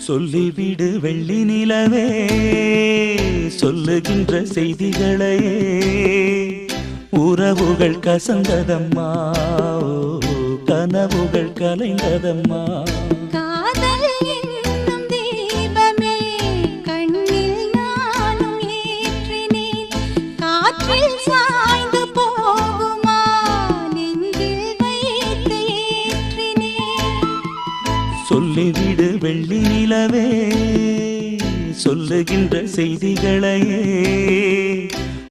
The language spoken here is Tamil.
சொல்லிவிடு வெள்ளி நிலவே சொல்லுகின்ற செய்திகளையே உறவுகள் கசந்ததம்மா கனவுகள் கலைந்ததம்மா காதல் என்னும் தீபமே கண்ணில் நானும் ஏற்றினேன் காற்றில் சாய்ந்து போகுமா நெஞ்சில் வைத்து ஏற்றினேன் சொல்லிவிடு வெள்ளி நிலவே சொல்லுகின்ற செய்திகளையே